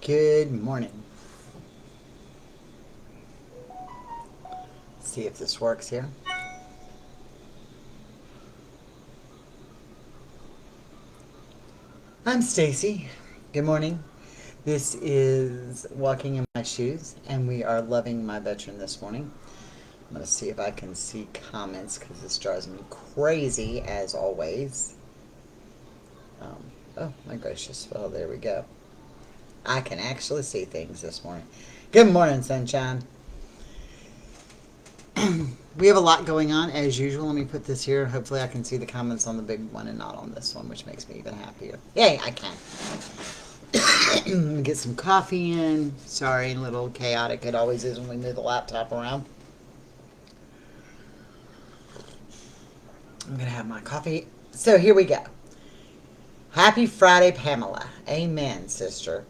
Good morning. See if this works here. I'm Stacy. Good morning. This is Walking in My Shoes, and we are loving my veteran this morning. I'm going to see if I can see comments because this drives me crazy as always. Um, oh, my gracious. Well, there we go. I can actually see things this morning. Good morning, sunshine. We have a lot going on as usual. Let me put this here. Hopefully, I can see the comments on the big one and not on this one, which makes me even happier. Yay, I can. Get some coffee in. Sorry, a little chaotic. It always is when we move the laptop around. I'm going to have my coffee. So here we go. Happy Friday, Pamela. Amen, sister.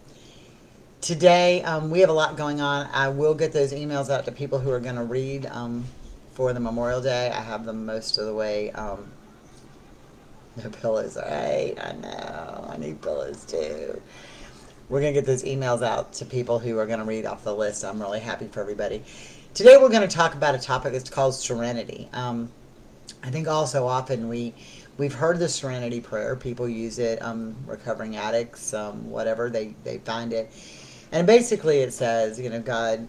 Today, we have a lot going on. I will get those emails out to people who are going to read for the Memorial Day. I have them most of the way. No pillows, all right? I know. I need pillows too. We're going to get those emails out to people who are going to read off the list. I'm really happy for everybody. Today, we're going to talk about a topic that's called Serenity. I think also often we've heard the Serenity prayer. People use it, recovering addicts, whatever, they find it. And basically it says, God,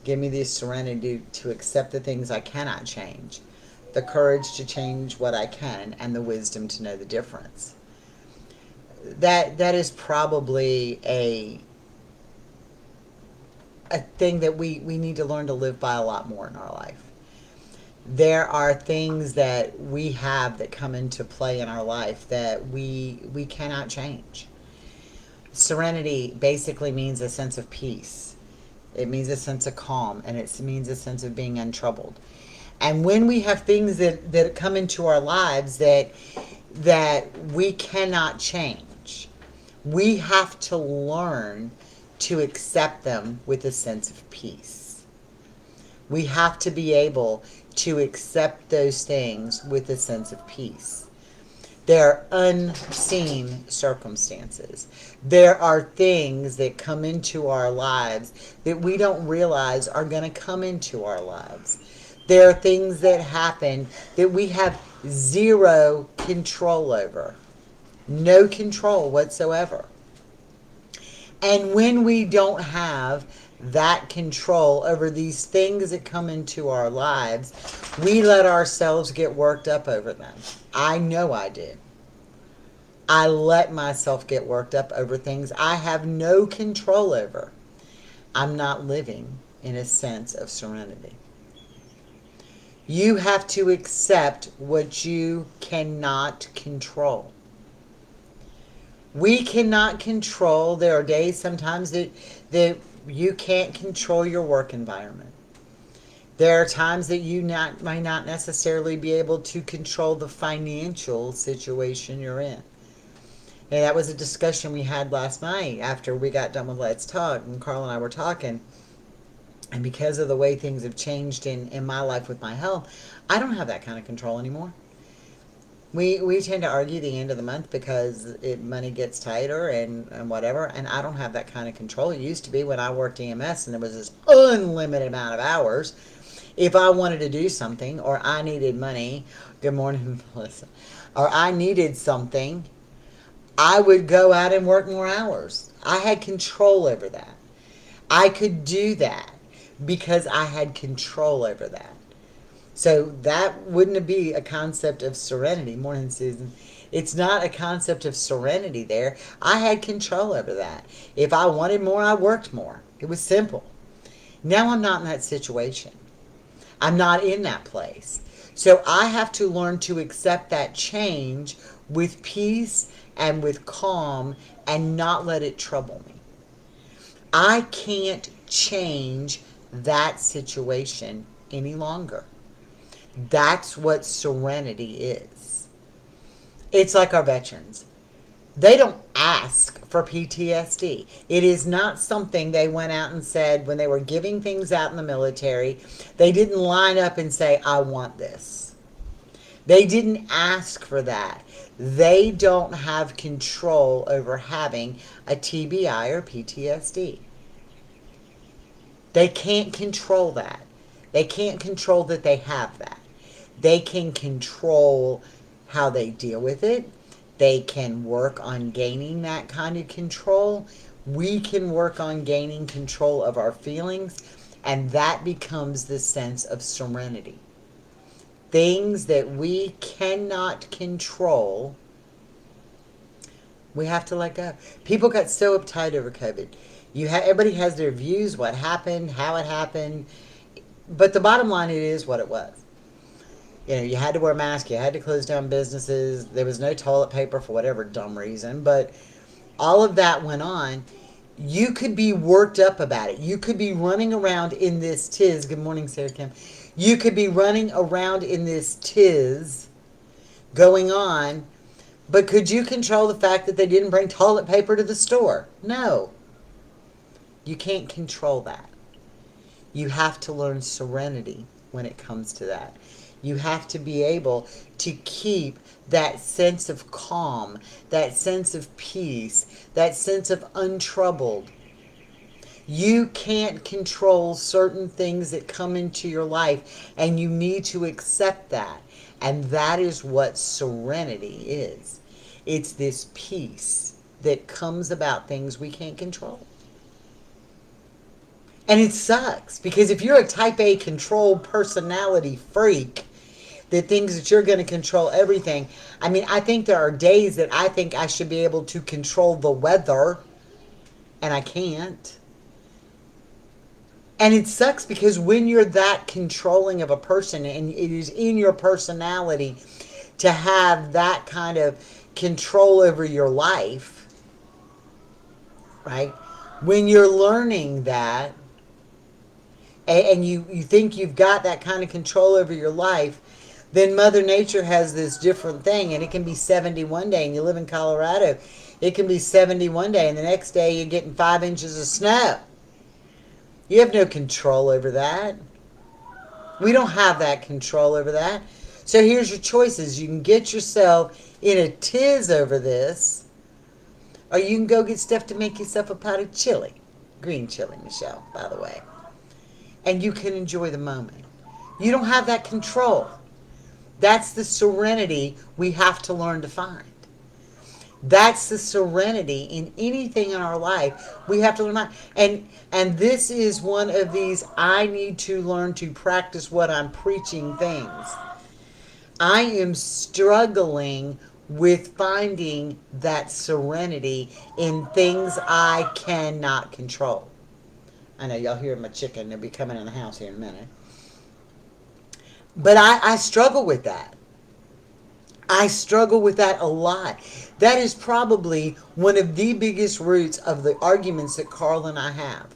give me the serenity to accept the things I cannot change, the courage to change what I can, and the wisdom to know the difference. That is probably a thing that we need to learn to live by a lot more in our life. There are things that we have that come into play in our life that we cannot change. Serenity basically means a sense of peace. It means a sense of calm, and it means a sense of being untroubled. And when we have things that come into our lives that we cannot change, we have to learn to accept them with a sense of peace. We have to be able to accept those things with a sense of peace. There are unseen circumstances. There are things that come into our lives that we don't realize are going to come into our lives. There are things that happen that we have zero control over. No control whatsoever. And when we don't have that control over these things that come into our lives, we let ourselves get worked up over them. I know I do. I let myself get worked up over things I have no control over. I'm not living in a sense of serenity. You have to accept what you cannot control. We cannot control. There are days sometimes that you can't control your work environment. There are times that you might not necessarily be able to control the financial situation you're in. And that was a discussion we had last night after we got done with Let's Talk, and Carl and I were talking. And because of the way things have changed in my life with my health, I don't have that kind of control anymore. We tend to argue the end of the month because money gets tighter and whatever, and I don't have that kind of control. It used to be when I worked EMS and there was this unlimited amount of hours. If I wanted to do something or I needed money, good morning, Melissa, or I needed something, I would go out and work more hours. I had control over that. I could do that because I had control over that. So that wouldn't be a concept of serenity. Morning, Susan. It's not a concept of serenity there. I had control over that. If I wanted more, I worked more. It was simple. Now I'm not in that situation. I'm not in that place. So I have to learn to accept that change with peace and with calm and not let it trouble me. I can't change that situation any longer. That's what serenity is. It's like our veterans. They don't ask for PTSD. It is not something they went out and said when they were giving things out in the military. They didn't line up and say, I want this. They didn't ask for that. They don't have control over having a TBI or PTSD. They can't control that. They can't control that they have that. They can control how they deal with it. They can work on gaining that kind of control. We can work on gaining control of our feelings, and that becomes the sense of serenity. Things that we cannot control, we have to let go. People got so uptight over COVID. Everybody has their views, what happened, how it happened, but the bottom line, it is what it was. You had to wear a mask, you had to close down businesses, there was no toilet paper for whatever dumb reason, but all of that went on. You could be worked up about it. You could be running around in this tiz. Good morning, Sarah Kim. You could be running around in this tiz going on, but could you control the fact that they didn't bring toilet paper to the store? No. You can't control that. You have to learn serenity when it comes to that. You have to be able to keep that sense of calm, that sense of peace, that sense of untroubled. You can't control certain things that come into your life, and you need to accept that. And that is what serenity is. It's this peace that comes about things we can't control. And it sucks, because if you're a type A control personality freak that thinks that you're going to control everything, I mean, I think there are days that I think I should be able to control the weather, and I can't. And it sucks, because when you're that controlling of a person, and it is in your personality to have that kind of control over your life, right? When you're learning that, and you think you've got that kind of control over your life, then Mother Nature has this different thing, and it can be 70 one day, and you live in Colorado. It can be 70 one day, and the next day you're getting 5 inches of snow. You have no control over that. We don't have that control over that. So here's your choices. You can get yourself in a tiz over this, or you can go get stuff to make yourself a pot of chili. Green chili, Michelle, by the way. And you can enjoy the moment. You don't have that control. That's the serenity we have to learn to find. That's the serenity in anything in our life we have to learn. And this is one of these I need to learn to practice what I'm preaching things. I am struggling with finding that serenity in things I cannot control. I know y'all hear my chicken. They'll be coming in the house here in a minute. But I struggle with that. I struggle with that a lot. That is probably one of the biggest roots of the arguments that Carl and I have.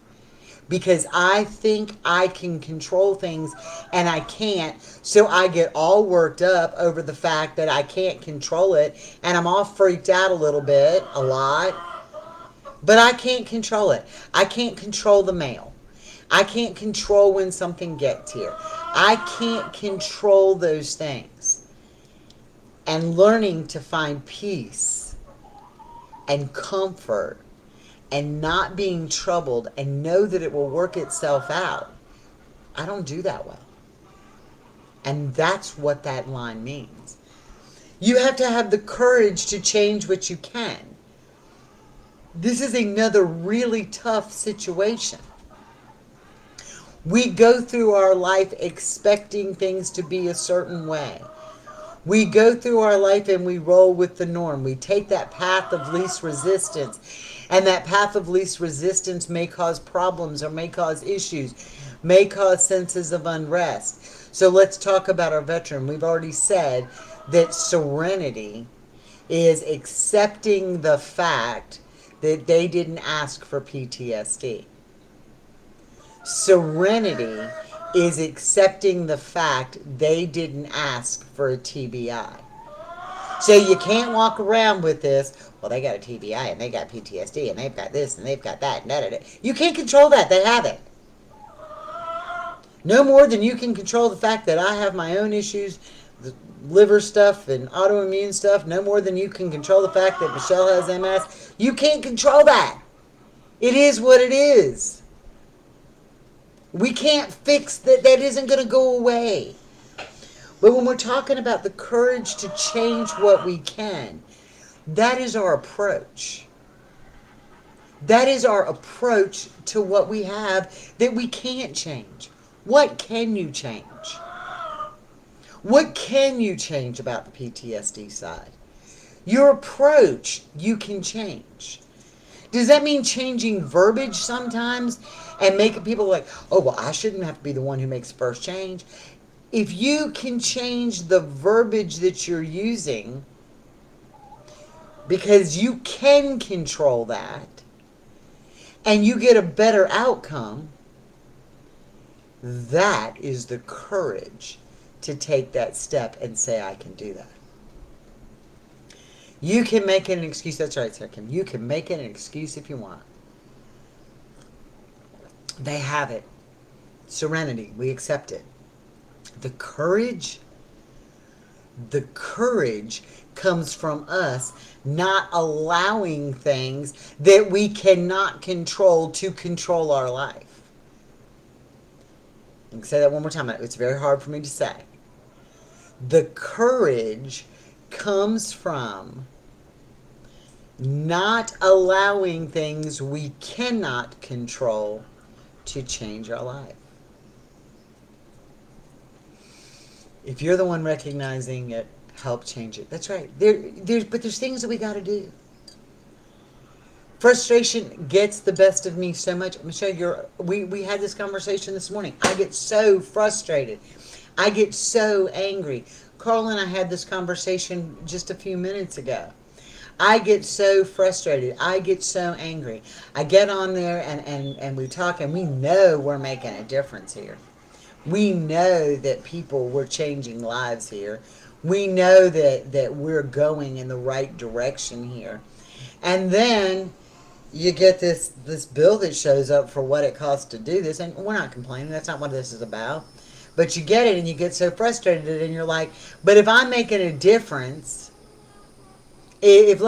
Because I think I can control things and I can't. So I get all worked up over the fact that I can't control it. And I'm all freaked out a little bit, a lot. But I can't control it. I can't control the mail. I can't control when something gets here. I can't control those things. And learning to find peace and comfort and not being troubled and know that it will work itself out, I don't do that well. And that's what that line means. You have to have the courage to change what you can. This is another really tough situation. We go through our life expecting things to be a certain way. We go through our life and we roll with the norm. We take that path of least resistance. And that path of least resistance may cause problems or may cause issues, may cause senses of unrest. So let's talk about our veteran. We've already said that serenity is accepting the fact that they didn't ask for PTSD. Serenity is accepting the fact they didn't ask for a TBI. So you can't walk around with this, well, they got a TBI and they got PTSD and they've got this and they've got that and da. You can't control that. They have it. No more than you can control the fact that I have my own issues, the liver stuff and autoimmune stuff no more than you can control the fact that Michelle has MS. You can't control that. It is what it is. We can't fix that. That isn't going to go away. But when we're talking about the courage to change what we can, that is our approach. That is our approach to what we have that we can't change. What can you change? What can you change about the PTSD side? Your approach, you can change. Does that mean changing verbiage sometimes and making people like, oh, well, I shouldn't have to be the one who makes the first change? If you can change the verbiage that you're using, because you can control that, and you get a better outcome, that is the courage to take that step and say, I can do that. You can make it an excuse. That's right, Sarah Kim. You can make it an excuse if you want. They have it. Serenity. We accept it. The courage comes from us not allowing things that we cannot control to control our life. I can say that one more time. It's very hard for me to say. The courage comes from not allowing things we cannot control to change our life. If you're the one recognizing it, help change it. That's right. But there's things that we got to do. Frustration gets the best of me so much. Michelle, we had this conversation this morning. I get so frustrated. I get so angry. Carl and I had this conversation just a few minutes ago. I get so frustrated. I get so angry. I get on there and we talk, and we know we're making a difference here. We know that we're changing lives here. We know that we're going in the right direction here. And then you get this bill that shows up for what it costs to do this, and we're not complaining. That's not what this is about. But you get it, and you get so frustrated, and you're like, but if I'm making a difference, if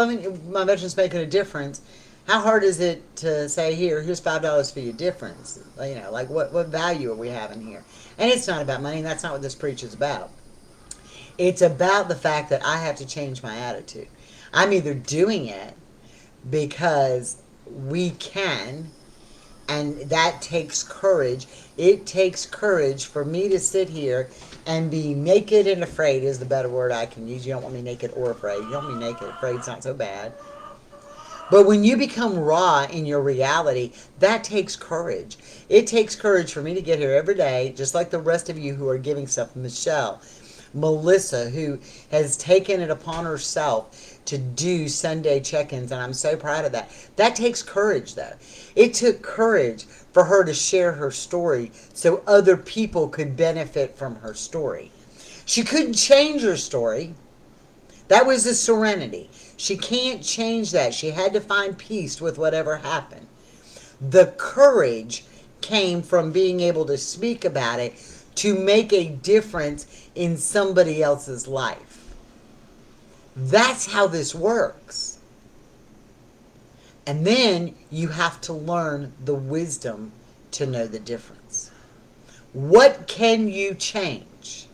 my veteran's making a difference, how hard is it to say, here's $5 for your difference? Like what value are we having here? And it's not about money, and that's not what this preach is about. It's about the fact that I have to change my attitude. I'm either doing it because we can, and that takes courage. It takes courage for me to sit here and be naked and afraid is the better word I can use. You don't want me naked or afraid. You don't want me naked. Afraid's not so bad. But when you become raw in your reality, that takes courage. It takes courage for me to get here every day, just like the rest of you who are giving stuff. Michelle, Melissa, who has taken it upon herself to do Sunday check-ins, and I'm so proud of that. That takes courage, though. It took courage for her to share her story so other people could benefit from her story. She couldn't change her story. That was the serenity. She can't change that. She had to find peace with whatever happened. The courage came from being able to speak about it to make a difference in somebody else's life. That's how this works. And then you have to learn the wisdom to know the difference. What can you change?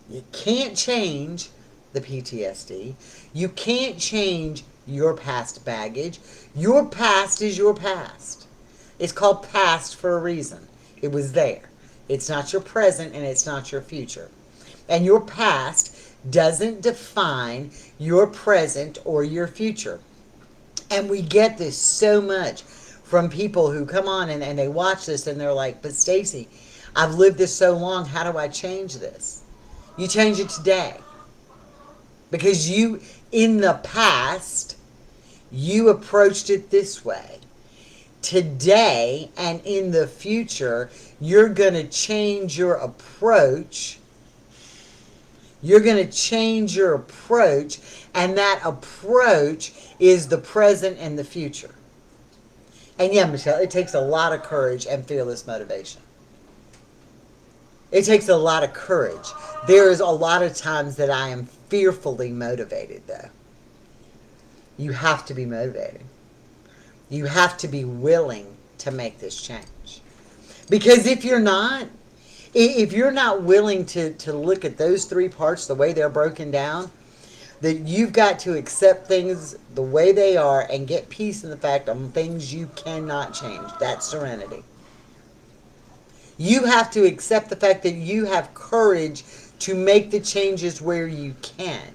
You can't change the PTSD. You can't change your past baggage. Your past is your past. It's called past for a reason. It was there. It's not your present, and it's not your future. And your past doesn't define your present or your future. And we get this so much from people who come on and they watch this and they're like, but Stacy, I've lived this so long, how do I change this? You change it today. Because you, in the past, you approached it this way. Today and in the future, you're going to change your approach. You're going to change your approach, and that approach is the present and the future. And yeah, Michelle, it takes a lot of courage and fearless motivation. It takes a lot of courage. There is a lot of times that I am fearfully motivated, though. You have to be motivated. You have to be willing to make this change. Because if you're not willing to look at those three parts the way they're broken down, that you've got to accept things the way they are and get peace in the fact of things you cannot change. That's serenity. You have to accept the fact that you have courage to make the changes where you can.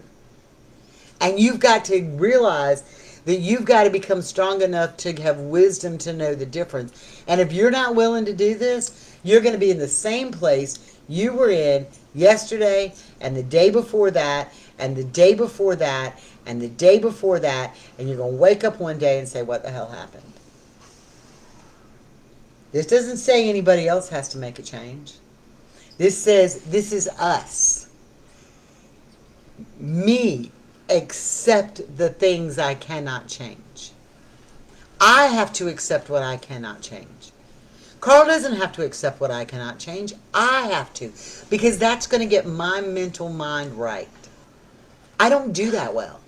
And you've got to realize that you've got to become strong enough to have wisdom to know the difference. And if you're not willing to do this, you're going to be in the same place you were in yesterday and the day before that and the day before that and the day before that. And you're going to wake up one day and say, what the hell happened? This doesn't say anybody else has to make a change. This says this is us. Me accept the things I cannot change. I have to accept what I cannot change. Carl doesn't have to accept what I cannot change. I have to. Because that's going to get my mental mind right. I don't do that well.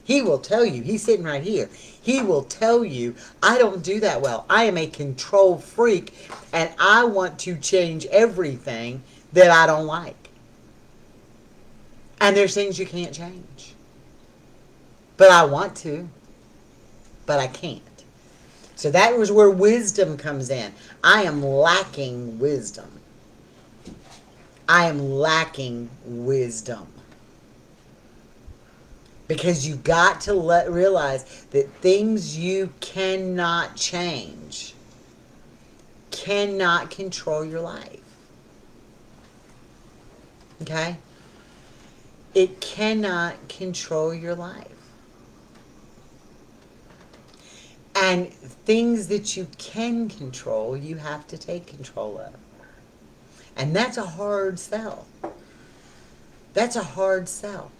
He will tell you, he's sitting right here. He will tell you, I don't do that well. I am a control freak and I want to change everything that I don't like. And there's things you can't change. But I want to, but I can't. So that was where wisdom comes in. I am lacking wisdom. I am lacking wisdom. Because you got to realize that things you cannot change cannot control your life. Okay? It cannot control your life. And things that you can control, you have to take control of. And that's a hard sell. That's a hard sell.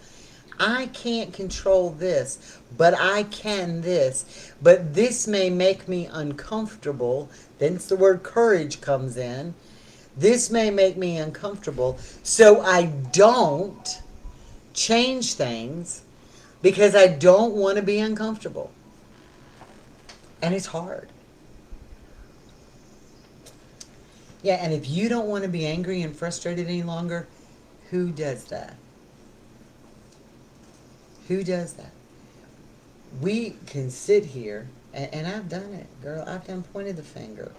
I can't control this, but I can this. But this may make me uncomfortable. Then the word courage comes in. This may make me uncomfortable. So I don't change things because I don't want to be uncomfortable. And it's hard. Yeah, and if you don't want to be angry and frustrated any longer, who does that? Who does that? We can sit here, and I've done it, girl. I've done pointed the finger.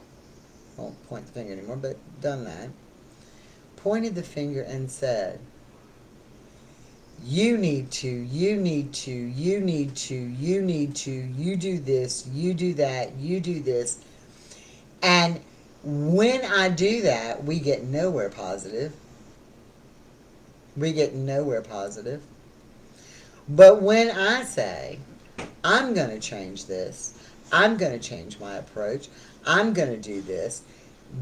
I won't point the finger anymore, but done that. Pointed the finger and said, you need to, you need to, you need to, you need to, you do this, you do that, you do this. And when I do that, we get nowhere positive. We get nowhere positive. But when I say, I'm going to change this, I'm going to change my approach, I'm going to do this,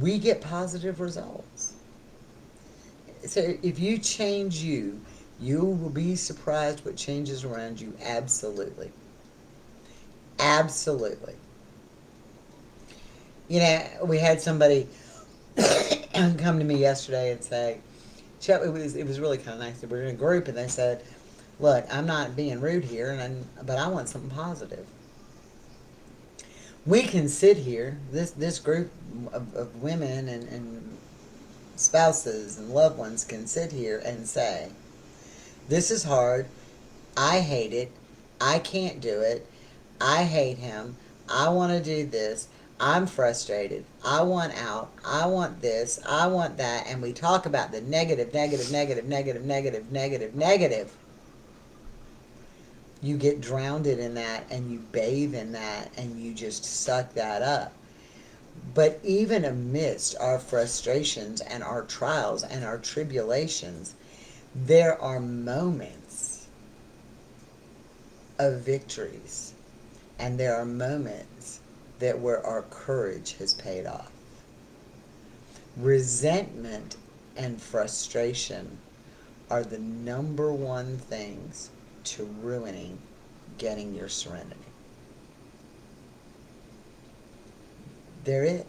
we get positive results. So if you change you will be surprised what changes around you. Absolutely. Absolutely. You know, we had somebody come to me yesterday and say, Chuck, it was really kind of nice. We were in a group and they said, look, I'm not being rude here, but I want something positive. We can sit here, this group of women and spouses and loved ones can sit here and say, this is hard, I hate it, I can't do it, I hate him, I want to do this, I'm frustrated, I want out, I want this, I want that, and we talk about the negative, negative, negative, negative, negative, negative, negative. You get drowned in that and you bathe in that and you just suck that up. But even amidst our frustrations and our trials and our tribulations, there are moments of victories. And there are moments that where our courage has paid off. Resentment and frustration are the number one things to ruining getting your serenity. They're it.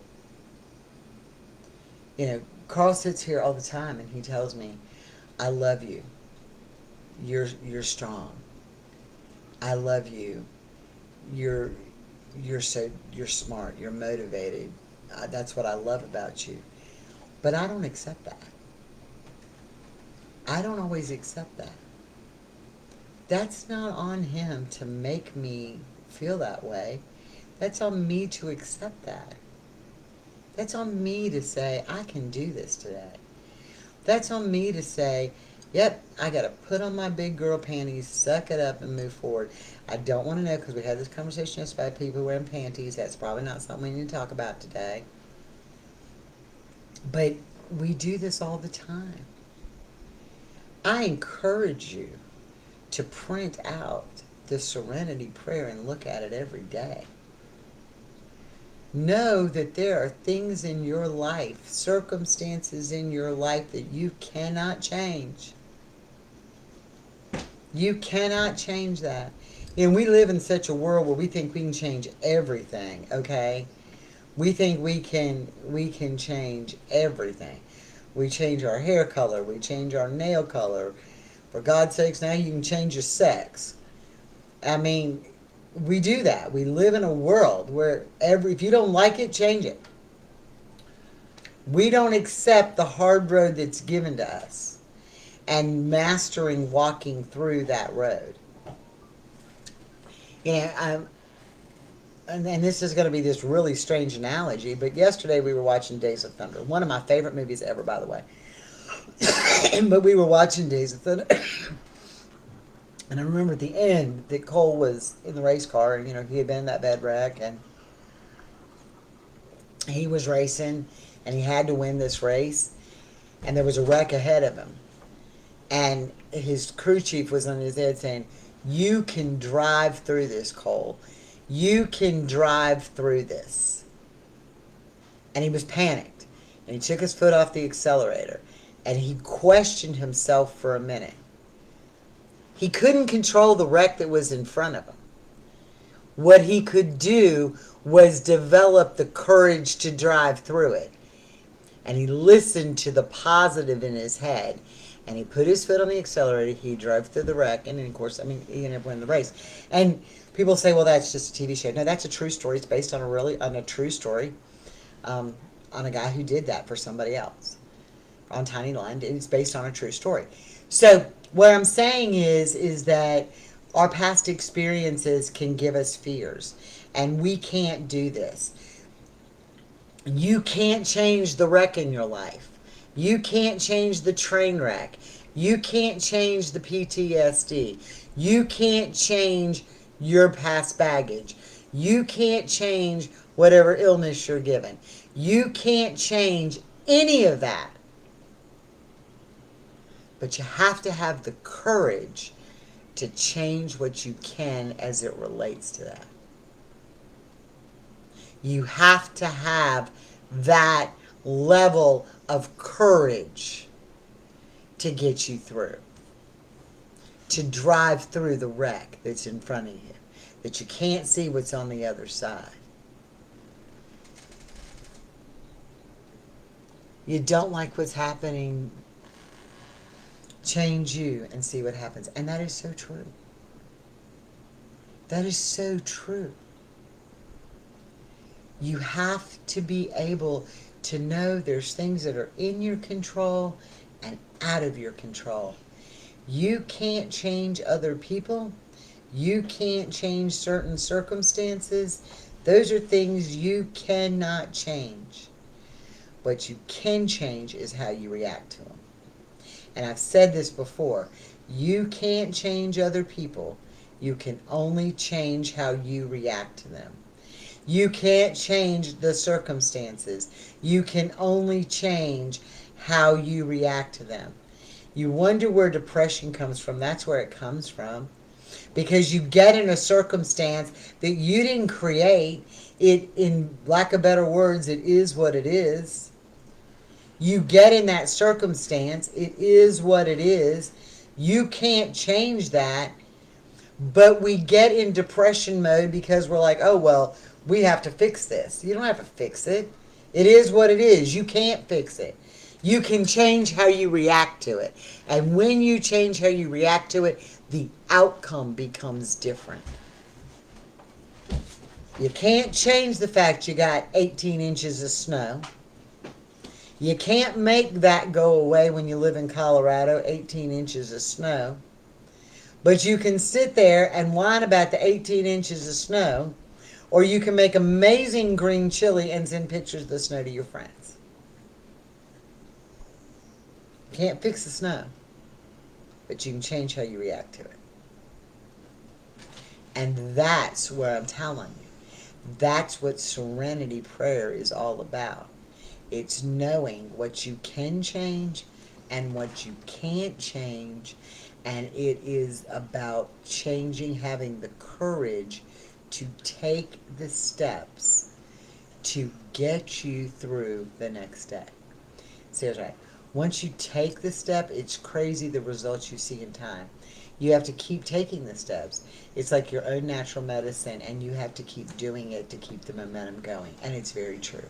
You know, Carl sits here all the time and he tells me, I love you. You're strong. I love you. You're you're smart. You're motivated. That's what I love about you. But I don't accept that. I don't always accept that. That's not on him to make me feel that way. That's on me to accept that. That's on me to say, I can do this today. That's on me to say, yep, I got to put on my big girl panties, suck it up, and move forward. I don't want to know, because we had this conversation yesterday about people wearing panties. That's probably not something we need to talk about today. But we do this all the time. I encourage you to print out the Serenity prayer and look at it every day. Know that there are things in your life, circumstances in your life that you cannot change. You cannot change that. And we live in such a world where we think we can change everything, okay? We think we can change everything. We change our hair color, we change our nail color. For God's sakes, now you can change your sex. I mean, we do that. We live in a world where if you don't like it, change it. We don't accept the hard road that's given to us and mastering walking through that road. And this is going to be this really strange analogy, but yesterday we were watching Days of Thunder, one of my favorite movies ever, by the way. But we were watching Days of Thunder, and I remember at the end that Cole was in the race car, and he had been in that bad wreck, and he was racing, and he had to win this race, and there was a wreck ahead of him, and his crew chief was on his head saying, "You can drive through this, Cole. You can drive through this." And he was panicked, and he took his foot off the accelerator, and he questioned himself for a minute. He couldn't control the wreck that was in front of him. What he could do was develop the courage to drive through it. And he listened to the positive in his head. And he put his foot on the accelerator. He drove through the wreck. And then, of course, he ended up winning the race. And people say, well, that's just a TV show. No, that's a true story. It's based on a true story on a guy who did that for somebody else on Tiny Land. And it's based on a true story. So what I'm saying is that our past experiences can give us fears. And we can't do this. You can't change the wreck in your life. You can't change the train wreck. You can't change the PTSD. You can't change your past baggage. You can't change whatever illness you're given. You can't change any of that. But you have to have the courage to change what you can as it relates to that. You have to have that level of courage to get you through, to drive through the wreck that's in front of you, that you can't see what's on the other side. You don't like what's happening, change you and see what happens. And that is so true. That is so true. You have to be able to know there's things that are in your control and out of your control. You can't change other people. You can't change certain circumstances. Those are things you cannot change. What you can change is how you react to them. And I've said this before. You can't change other people. You can only change how you react to them. You can't change the circumstances. You can only change how you react to them. You wonder where depression comes from. That's where it comes from. Because you get in a circumstance that you didn't create. It, in lack of better words, it is what it is. You get in that circumstance. It is what it is. You can't change that. But we get in depression mode because we're like, oh, well, we have to fix this. You don't have to fix it. It is what it is. You can't fix it. You can change how you react to it. And when you change how you react to it, the outcome becomes different. You can't change the fact you got 18 inches of snow. You can't make that go away when you live in Colorado, 18 inches of snow. But you can sit there and whine about the 18 inches of snow, or you can make amazing green chili and send pictures of the snow to your friends. Can't fix the snow, but you can change how you react to it. And that's where I'm telling you. That's what serenity prayer is all about. It's knowing what you can change and what you can't change. And it is about changing, having the courage to take the steps to get you through the next day. Sarah's right. Once you take the step, it's crazy the results you see in time. You have to keep taking the steps. It's like your own natural medicine, and you have to keep doing it to keep the momentum going. And it's very true.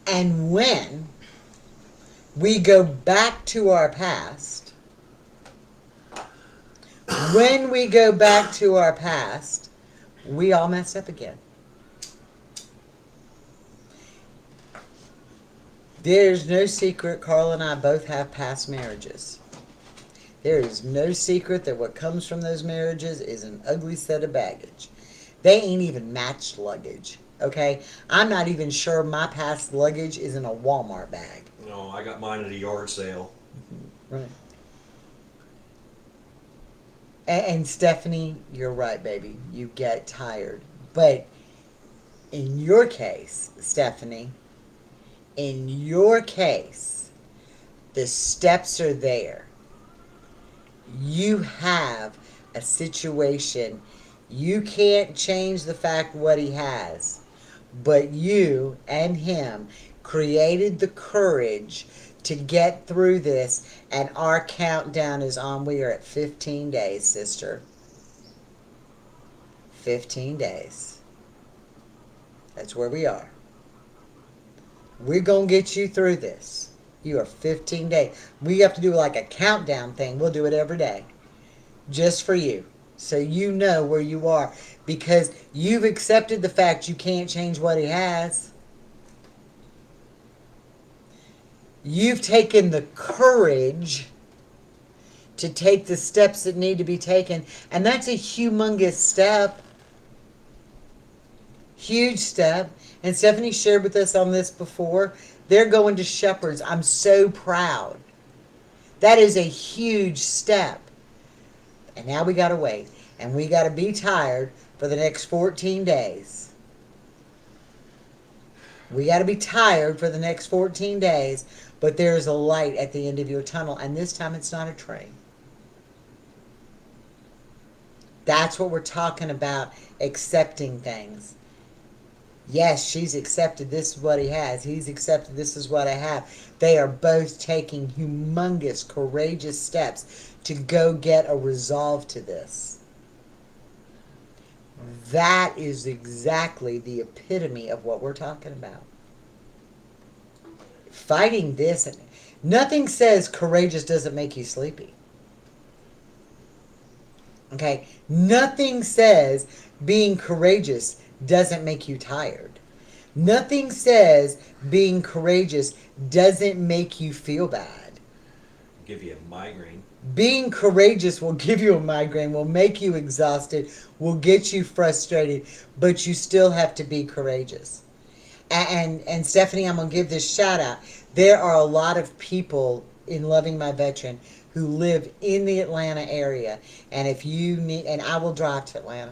And when we go back to our past, we all mess up again. There's no secret Carl and I both have past marriages. There is no secret that what comes from those marriages is an ugly set of baggage. They ain't even matched luggage, okay? I'm not even sure my past luggage is in a Walmart bag. No, I got mine at a yard sale. Right. And Stephanie, you're right, baby. You get tired. But in your case, Stephanie, in your case, the steps are there. You have a situation. You can't change the fact what he has, but you and him created the courage to get through this, and our countdown is on. We are at 15 days, sister. 15 days. That's where we are. We're going to get you through this. You are 15 days. We have to do like a countdown thing. We'll do it every day. Just for you. So you know where you are. Because you've accepted the fact you can't change what he has. You've taken the courage to take the steps that need to be taken. And that's a humongous step. Huge step. And Stephanie shared with us on this before. They're going to Shepherds. I'm so proud. That is a huge step. And now we got to wait. And we got to be tired for the next 14 days. We got to be tired for the next 14 days. But there is a light at the end of your tunnel. And this time it's not a train. That's what we're talking about. Accepting things. Yes, she's accepted this is what he has. He's accepted this is what I have. They are both taking humongous, courageous steps to go get a resolve to this. That is exactly the epitome of what we're talking about. Fighting this. Nothing says courageous doesn't make you sleepy. Okay? Nothing says being courageous doesn't make you tired. Nothing says being courageous doesn't make you feel bad. Give you a migraine. Being courageous will give you a migraine, will make you exhausted, will get you frustrated, but you still have to be courageous. And Stephanie, I'm going to give this shout out. There are a lot of people in Loving My Veteran who live in the Atlanta area. And if you need, and I will drive to Atlanta.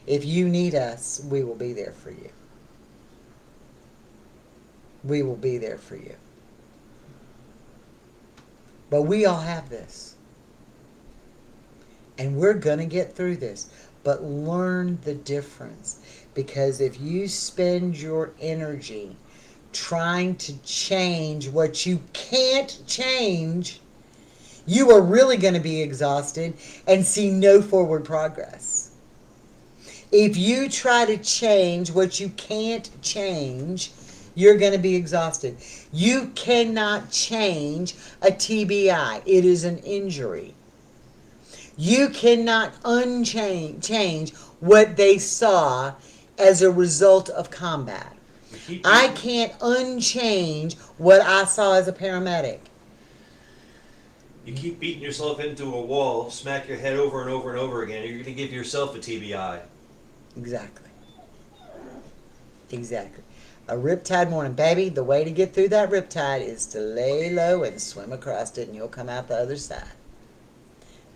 If you need us, we will be there for you. We will be there for you. But we all have this. And we're going to get through this. But learn the difference. Because if you spend your energy trying to change what you can't change, you are really going to be exhausted and see no forward progress. If you try to change what you can't change, You're going to be exhausted. You cannot change a TBI. It is an injury. You cannot change what they saw as a result of combat. You keep I beating, can't unchange what I saw as a paramedic. you keep beating yourself into a wall, smack your head over and over and over again. You're going to give yourself a TBI. Exactly. Exactly. A riptide morning, baby. The way to get through that riptide is to lay low and swim across it, and you'll come out the other side.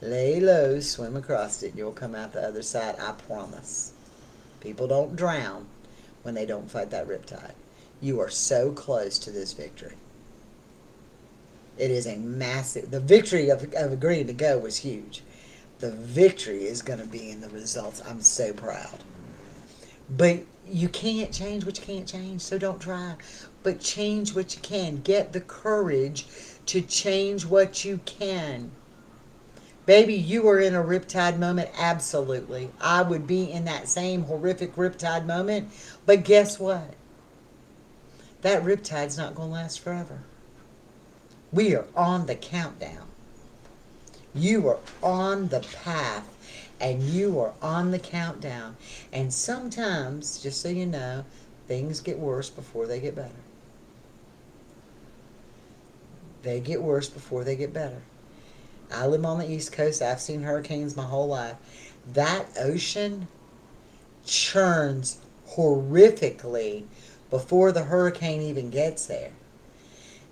Lay low, swim across it, and you'll come out the other side. I promise. People don't drown when they don't fight that riptide. You are so close to this victory. It is a massive. The victory of agreeing to go was huge. The victory is going to be in the results. I'm so proud. But you can't change what you can't change, so don't try. But change what you can. Get the courage to change what you can. Baby, you were in a riptide moment, absolutely. I would be in that same horrific riptide moment. But guess what? That riptide's not going to last forever. We are on the countdown. You are on the path and you are on the countdown. And sometimes, just so you know, things get worse before they get better. They get worse before they get better. I live on the East Coast. I've seen hurricanes my whole life. That ocean churns horrifically before the hurricane even gets there.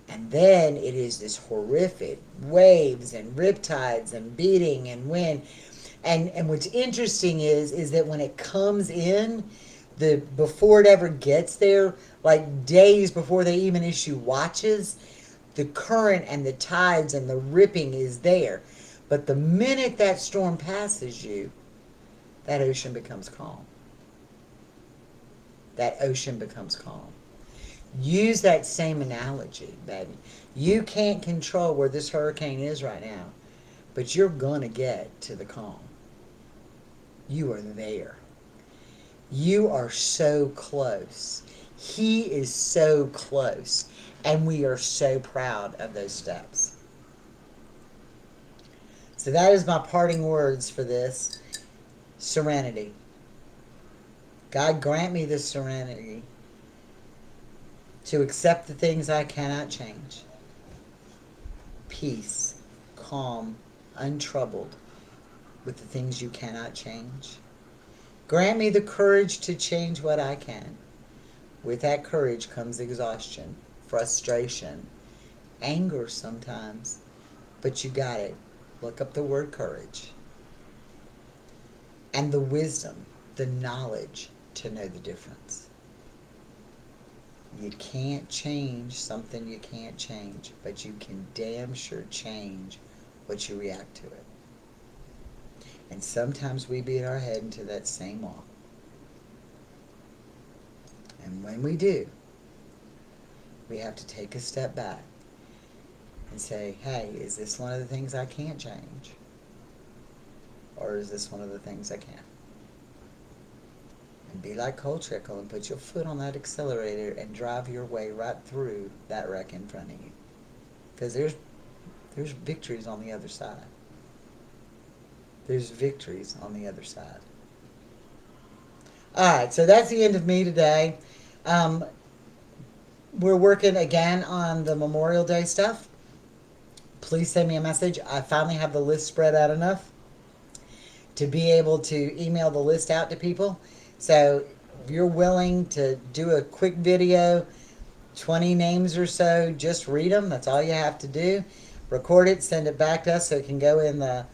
And then it is this horrific waves and riptides and beating and wind. And what's interesting is that when it comes in, the before it ever gets there, like days before they even issue watches, the current and the tides and the ripping is there. But the minute that storm passes you, that ocean becomes calm. That ocean becomes calm. Use that same analogy, baby. You can't control where this hurricane is right now, but you're going to get to the calm. You are there. You are so close. He is so close. And we are so proud of those steps. So that is my parting words for this. Serenity. God grant me this serenity to accept the things I cannot change. Peace, calm, untroubled with the things you cannot change. Grant me the courage to change what I can. With that courage comes exhaustion, frustration, anger sometimes, but you got it. Look up the word courage. And the wisdom, the knowledge to know the difference. You can't change something you can't change, but you can damn sure change what you react to it. And sometimes we beat our head into that same wall. And when we do, we have to take a step back and say, hey, is this one of the things I can't change? Or is this one of the things I can? And be like Cole Trickle and put your foot on that accelerator and drive your way right through that wreck in front of you. Because there's victories on the other side. There's victories on the other side. Alright, so that's the end of me today. We're working again on the Memorial Day stuff. Please send me a message. I finally have the list spread out enough to be able to email the list out to people. So if you're willing to do a quick video, 20 names or so, just read them. That's all you have to do. Record it, send it back to us so it can go in the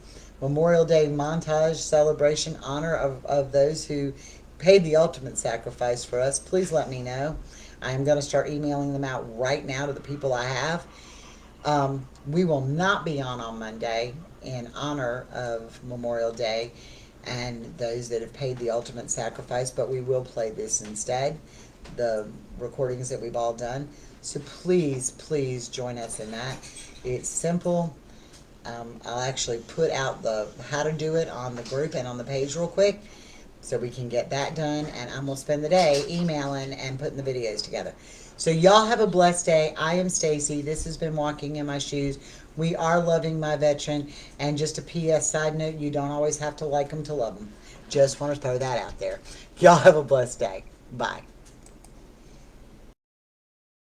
Memorial Day montage celebration honor of those who paid the ultimate sacrifice for us. Please let me know. I'm going to start emailing them out right now to the people I have. We will not be on Monday in honor of Memorial Day and those that have paid the ultimate sacrifice, but we will play this instead, the recordings that we've all done. So please, please join us in that. It's simple. I'll actually put out the how to do it on the group and on the page real quick. so we can get that done. And I'm gonna spend the day emailing and putting the videos together. So y'all have a blessed day. I am Stacy. This has been Walking in My Shoes. We are loving my veteran. And just a PS side note: you don't always have to like them to love them. Just want to throw that out there. Y'all have a blessed day. Bye.